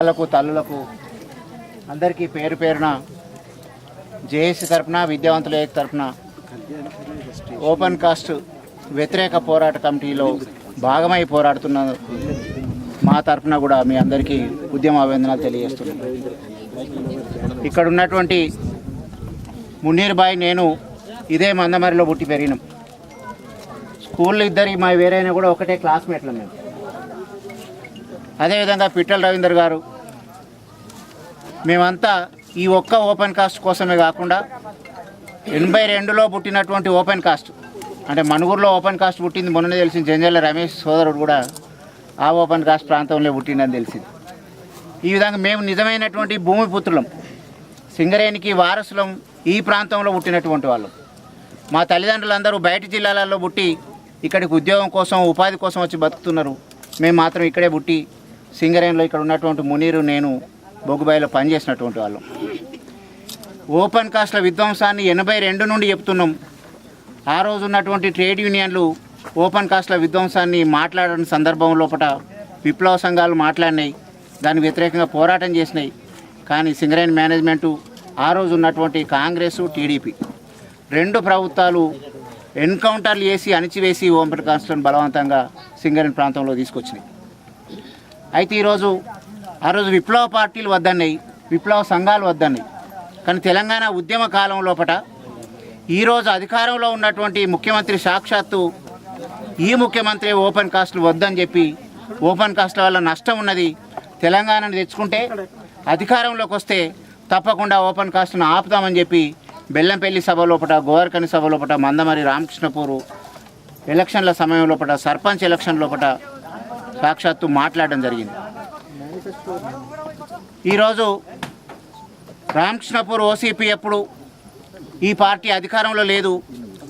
వాళ్ళకు తల్లులకు అందరికీ పేరు పేరున జేఏసీ తరఫున విద్యావంతుల ఏక తరఫున ఓపెన్ కాస్ట్ వ్యతిరేక పోరాట కమిటీలో భాగమై పోరాడుతున్న మా తరఫున కూడా మీ అందరికీ ఉద్యమ అభినందనలు తెలియజేస్తున్నాను. ఇక్కడ ఉన్నటువంటి మునీర్ బాయ్ నేను ఇదే మందమరిలో పుట్టి పెరిగినాం. స్కూల్లో ఇద్దరి మా వేరైనా కూడా ఒకటే క్లాస్మేట్లు మేము. అదేవిధంగా పిట్టల రవీందర్ గారు మేమంతా ఈ ఒక్క ఓపెన్ కాస్ట్ కోసమే కాకుండా 82లో పుట్టినటువంటి ఓపెన్ కాస్ట్ అంటే మనుగురులో ఓపెన్ కాస్ట్ పుట్టింది మొన్ననే తెలిసింది. జంజాల రమేష్ సోదరుడు కూడా ఆ ఓపెన్ కాస్ట్ ప్రాంతంలో పుట్టిందని తెలిసింది. ఈ విధంగా మేము నిజమైనటువంటి భూమిపుత్రులం, సింగరేణికి వారసులం, ఈ ప్రాంతంలో పుట్టినటువంటి వాళ్ళం. మా తల్లిదండ్రులందరూ బయట జిల్లాలలో పుట్టి ఇక్కడికి ఉద్యోగం కోసం ఉపాధి కోసం వచ్చి బతుకుతున్నారు. మేము మాత్రం ఇక్కడే పుట్టి సింగరేణిలో ఇక్కడ ఉన్నటువంటి మునీరు నేను బొగ్గుబాయిలో పనిచేసినటువంటి వాళ్ళం. ఓపెన్ కాస్ట్ల విధ్వంసాన్ని 82 నుండి చెప్తున్నాం. ఆ రోజు ఉన్నటువంటి ట్రేడ్ యూనియన్లు ఓపెన్ కాస్ట్ల విధ్వంసాన్ని మాట్లాడిన సందర్భం లోపల విప్లవ సంఘాలు మాట్లాడినాయి, దానికి వ్యతిరేకంగా పోరాటం చేసినాయి. కానీ సింగరేణి మేనేజ్మెంటు ఆ రోజు ఉన్నటువంటి కాంగ్రెసు టీడీపీ రెండు ప్రభుత్వాలు ఎన్కౌంటర్లు చేసి అణిచివేసి ఓపెన్ కాస్ట్లను బలవంతంగా సింగరేణి ప్రాంతంలో తీసుకొచ్చినాయి. అయితే ఆ రోజు విప్లవ పార్టీలు వద్దన్నాయి, విప్లవ సంఘాలు వద్దన్నాయి. కానీ తెలంగాణ ఉద్యమ కాలం లోపల ఈరోజు అధికారంలో ఉన్నటువంటి ముఖ్యమంత్రి సాక్షాత్తు ఈ ముఖ్యమంత్రి ఓపెన్ కాస్ట్లు వద్దని చెప్పి ఓపెన్ కాస్ట్ల వల్ల నష్టం ఉన్నది, తెలంగాణను తెచ్చుకుంటే అధికారంలోకి వస్తే తప్పకుండా ఓపెన్ కాస్ట్ను ఆపుతామని చెప్పి బెల్లంపల్లి సభ లోపల, గోవర్కని సభ లోపల, మందమరి రామకృష్ణపూరు ఎలక్షన్ల సమయం లోపల, సర్పంచ్ ఎలక్షన్ లోపల సాక్షాత్తు మాట్లాడడం జరిగింది. ఈరోజు రామకృష్ణపూర్ ఓసీపీ ఎప్పుడు ఈ పార్టీ అధికారంలో లేదు,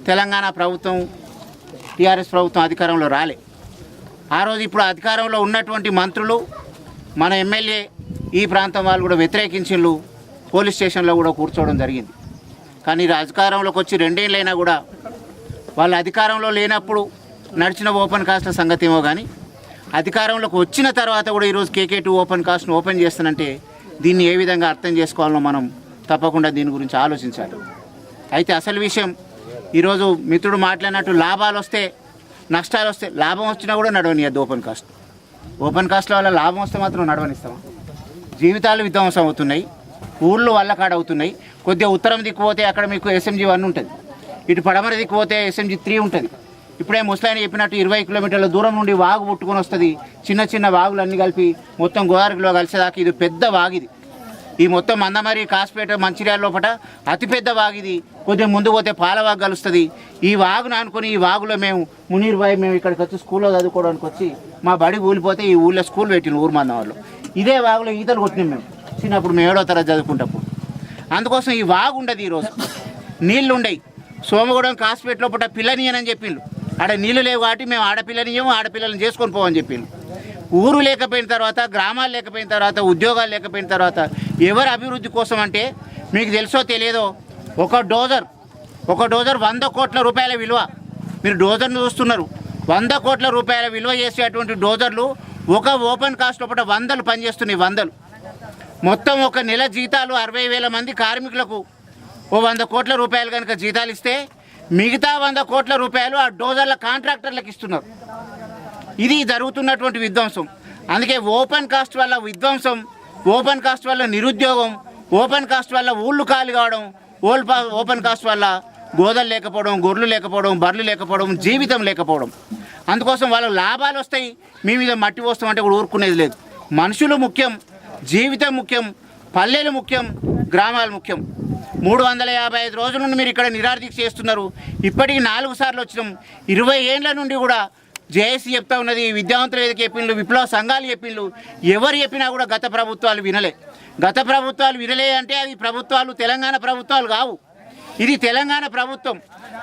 తెలంగాణ ప్రభుత్వం టీఆర్ఎస్ ప్రభుత్వం అధికారంలో రాలే. ఆ రోజు ఇప్పుడు అధికారంలో ఉన్నటువంటి మంత్రులు, మన ఎమ్మెల్యే ఈ ప్రాంతం వాళ్ళు కూడా వ్యతిరేకించిండ్రు, పోలీస్ స్టేషన్లో కూడా కూర్చోవడం జరిగింది. కానీ అధికారంలోకి వచ్చి 2 ఏళ్ళైనా కూడా వాళ్ళ అధికారంలో లేనప్పుడు నడిచిన ఓపెన్ కాస్ట్ల సంగతి ఏమో కానీ అధికారంలోకి వచ్చిన తర్వాత కూడా ఈరోజు KK2 ఓపెన్ కాస్ట్ను ఓపెన్ చేస్తానంటే దీన్ని ఏ విధంగా అర్థం చేసుకోవాలో మనం తప్పకుండా దీని గురించి ఆలోచించాలి. అయితే అసలు విషయం ఈరోజు మిత్రుడు మాట్లాడినట్టు లాభాలు వస్తే నష్టాలు వస్తే, లాభం వచ్చినా కూడా నడవనియద్దు ఓపెన్ కాస్ట్. ఓపెన్ కాస్ట్ల వల్ల లాభం వస్తే మాత్రం నడవనిస్తామా? జీవితాలు విధ్వంసం అవుతున్నాయి, ఊళ్ళు వల్లకాడ అవుతున్నాయి. కొద్దిగా ఉత్తరం దిక్కుపోతే అక్కడ మీకు SMG 1 ఉంటుంది, ఇటు పడమర దిక్కుపోతే SMG 3 ఉంటుంది. ఇప్పుడే ముసలాయన చెప్పినట్టు 20 కిలోమీటర్ల దూరం నుండి వాగు పుట్టుకొని వస్తుంది. చిన్న చిన్న వాగులు అన్నీ కలిపి మొత్తం గోదావరిలో కలిసేదాకా ఇది పెద్ద వాగిది. ఈ మొత్తం మందమరి, కాస్పేట, మంచిర్యాల లోపల అతిపెద్ద వాగిది. కొద్దిగా ముందు పోతే పాలవాగు కలుస్తుంది. ఈ వాగును అనుకుని ఈ వాగులో మేము మునీర్ బాయ్ మేము ఇక్కడికి వచ్చి స్కూల్లో చదువుకోవడానికి వచ్చి మా బడి ఊలిపోతే ఈ ఊళ్ళో స్కూల్ పెట్టిన ఊరు మందం వాళ్ళు ఇదే వాగులో ఈతలు కొట్టినాం మేము చిన్నప్పుడు, మేము 7వ తరగతి చదువుకుంటప్పుడు. అందుకోసం ఈ వాగు ఉండదు, ఈరోజు నీళ్ళు ఉండయి. సోమగూడెం కాస్పేట లోపల పిల్లనియనని చెప్పిండు, ఆడ నీళ్ళు లేవు కాబట్టి మేము ఆడపిల్లనియము, ఆడపిల్లలను చేసుకొని పోవని చెప్పిండు. ఊరు లేకపోయిన తర్వాత, గ్రామాలు లేకపోయిన తర్వాత, ఉద్యోగాలు లేకపోయిన తర్వాత ఎవరు అభివృద్ధి కోసం అంటే మీకు తెలుసో తెలియదో ఒక డోజర్ 100 కోట్ల రూపాయల విలువ. మీరు డోజర్ను చూస్తున్నారు, 100 కోట్ల రూపాయల విలువ చేసేటువంటి డోజర్లు ఒక ఓపెన్ కాస్ట్ లోపల 100 పనిచేస్తున్నాయి. 100 మొత్తం ఒక నెల జీతాలు 60,000 మంది కార్మికులకు ఓ 100 కోట్ల రూపాయలు కనుక జీతాలు ఇస్తే మిగతా 100 కోట్ల రూపాయలు ఆ డోజర్ల కాంట్రాక్టర్లకు ఇస్తున్నారు. ఇది జరుగుతున్నటువంటి విధ్వంసం. అందుకే ఓపెన్ కాస్ట్ వల్ల విధ్వంసం, ఓపెన్ కాస్ట్ వల్ల నిరుద్యోగం, ఓపెన్ కాస్ట్ వల్ల ఊళ్ళు ఖాళీ కావడం, ఓపెన్ కాస్ట్ వల్ల గోదలు లేకపోవడం, గొర్రెలు లేకపోవడం, బర్రెలు లేకపోవడం, జీవితం లేకపోవడం. అందుకోసం వాళ్ళ లాభాలు వస్తాయి, మీ మీద మట్టి పోస్తామంటే కూడా ఊరుకునేది లేదు. మనుషులు ముఖ్యం, జీవితం ముఖ్యం, పల్లెలు ముఖ్యం, గ్రామాలు ముఖ్యం. 355 రోజుల నుండి మీరు ఇక్కడ నిరాదీక్ష చేస్తున్నారు. ఇప్పటికి 4 సార్లు వచ్చినాం. 20 ఏళ్ళ నుండి కూడా జేఏసీ చెప్తా ఉన్నది, విద్యావంతుల వేదిక చెప్పిండ్రు, విప్లవ సంఘాలు చెప్పిండ్రు. ఎవరు చెప్పినా కూడా గత ప్రభుత్వాలు వినలే. గత ప్రభుత్వాలు వినలే అంటే అవి ప్రభుత్వాలు తెలంగాణ ప్రభుత్వాలు కావు, ఇది తెలంగాణ ప్రభుత్వం.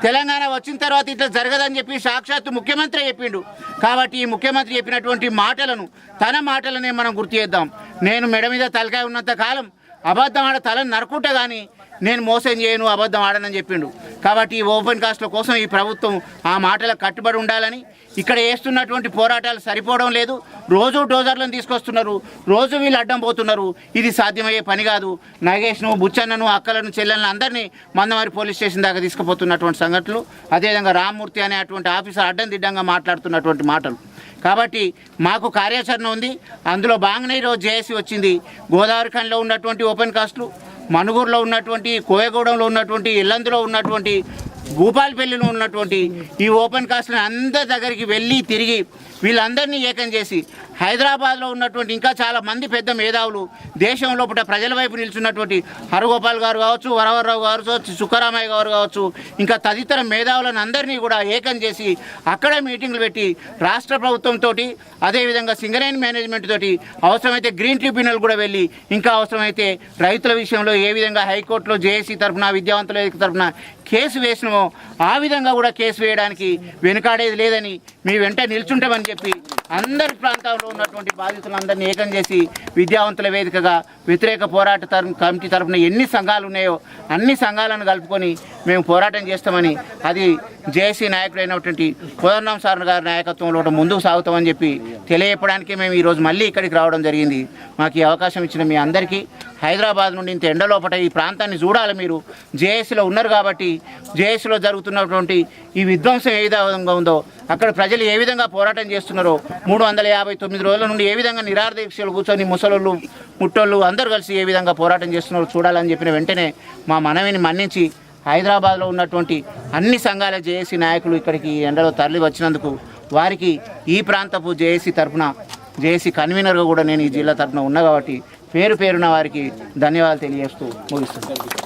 తెలంగాణ వచ్చిన తర్వాత ఇట్లా జరగదని చెప్పి సాక్షాత్తు ముఖ్యమంత్రి చెప్పిండు. కాబట్టి ఈ ముఖ్యమంత్రి చెప్పినటువంటి మాటలను, తన మాటలనే మనం గుర్తు చేద్దాం. నేను మెడ మీద తలకాయ ఉన్నంత కాలం అబద్ధం ఆడ తలను నరుకుంటా కానీ నేను మోసం చేయను, అబద్ధం ఆడనని చెప్పిండు. కాబట్టి ఈ ఓపెన్ కాస్ట్ల కోసం ఈ ప్రభుత్వం ఆ మాటలకు కట్టుబడి ఉండాలని, ఇక్కడ వేస్తున్నటువంటి పోరాటాలు సరిపోవడం లేదు. రోజు డోజర్లను తీసుకొస్తున్నారు, రోజు వీళ్ళు అడ్డం పోతున్నారు. ఇది సాధ్యమయ్యే పని కాదు. నాగేష్ను, బుచ్చన్నను, అక్కలను, చెల్లెలను అందరినీ మందమారి పోలీస్ స్టేషన్ దాకా తీసుకుపోతున్నటువంటి సంఘటనలు, అదేవిధంగా రామ్మూర్తి అనే అటువంటి ఆఫీసర్ అడ్డం దిడ్డంగా మాట్లాడుతున్నటువంటి మాటలు. కాబట్టి మాకు కార్యాచరణ ఉంది. అందులో భాగంగా ఈరోజు జేఏసీ వచ్చింది. గోదావరి ఖండ్లో ఉన్నటువంటి ఓపెన్ కాస్ట్లు, మనుగూరులో ఉన్నటువంటి, కోయగూడెంలో ఉన్నటువంటి, ఇల్లందులో ఉన్నటువంటి, భూపాలపల్లిలో ఉన్నటువంటి ఈ ఓపెన్ కాస్ట్ని అందరి దగ్గరికి వెళ్ళి తిరిగి వీళ్ళందరినీ ఏకం చేసి హైదరాబాద్లో ఉన్నటువంటి ఇంకా చాలా మంది పెద్ద మేధావులు, దేశం లోపల ప్రజల వైపు నిల్చున్నటువంటి హరగోపాల్ గారు కావచ్చు, వరవరరావు గారు కావచ్చు, సుక్కరామయ్య గారు కావచ్చు, ఇంకా తదితర మేధావులను అందరినీ కూడా ఏకం చేసి అక్కడ మీటింగ్లు పెట్టి రాష్ట్ర ప్రభుత్వంతో, అదేవిధంగా సింగరేణి మేనేజ్మెంట్ తోటి, అవసరమైతే గ్రీన్ ట్రిబ్యునల్ కూడా వెళ్ళి, ఇంకా అవసరమైతే రైతుల విషయంలో ఏ విధంగా హైకోర్టులో జేఏసీ తరఫున, విద్యావంతుల తరఫున కేసు వేసినామో ఆ విధంగా కూడా కేసు వేయడానికి వెనుకాడేది లేదని, మీ వెంట నిల్చుంటామని చెప్పి అందరి ప్రాంతాల్లో ఉన్నటువంటి బాధితులందరినీ ఏకం చేసి విద్యావంతుల వేదికగా వ్యతిరేక పోరాట కమిటీ తరఫున ఎన్ని సంఘాలు ఉన్నాయో అన్ని సంఘాలను కలుపుకొని మేము పోరాటం చేస్తామని, అది జేఏసీ నాయకుడైనటువంటి కోదండరాం సార్ గారి నాయకత్వంలో ముందుకు సాగుతామని చెప్పి తెలియజెప్పడానికి మేము ఈరోజు మళ్ళీ ఇక్కడికి రావడం జరిగింది. మాకు ఈ అవకాశం ఇచ్చిన మీ అందరికీ, హైదరాబాద్ నుండి ఇంత ఎండలోపట ఈ ప్రాంతాన్ని చూడాలి. మీరు జేఏసీలో ఉన్నారు కాబట్టి జేఏసీలో జరుగుతున్నటువంటి ఈ విధ్వంసం ఏ విధంగా ఉందో, అక్కడ ప్రజలు ఏ విధంగా పోరాటం చేస్తున్నారో, 359 రోజుల నుండి ఏ విధంగా నిరాహార దీక్షలు కూర్చొని ముసలోళ్ళు, ముట్టోళ్ళు అందరూ కలిసి ఏ విధంగా పోరాటం చేస్తున్నారో చూడాలని చెప్పిన వెంటనే మా మనవిని మన్నించి హైదరాబాద్లో ఉన్నటువంటి అన్ని సంఘాల జేఏసీ నాయకులు ఇక్కడికి ఎండలో తరలి వచ్చినందుకు వారికి ఈ ప్రాంతపు జేఏసీ తరఫున, జేఏసీ కన్వీనర్గా కూడా నేను ఈ జిల్లా తరఫున ఉన్నా కాబట్టి పేరు పేరున వారికి ధన్యవాదాలు తెలియజేస్తూ ముగిస్తున్నాను.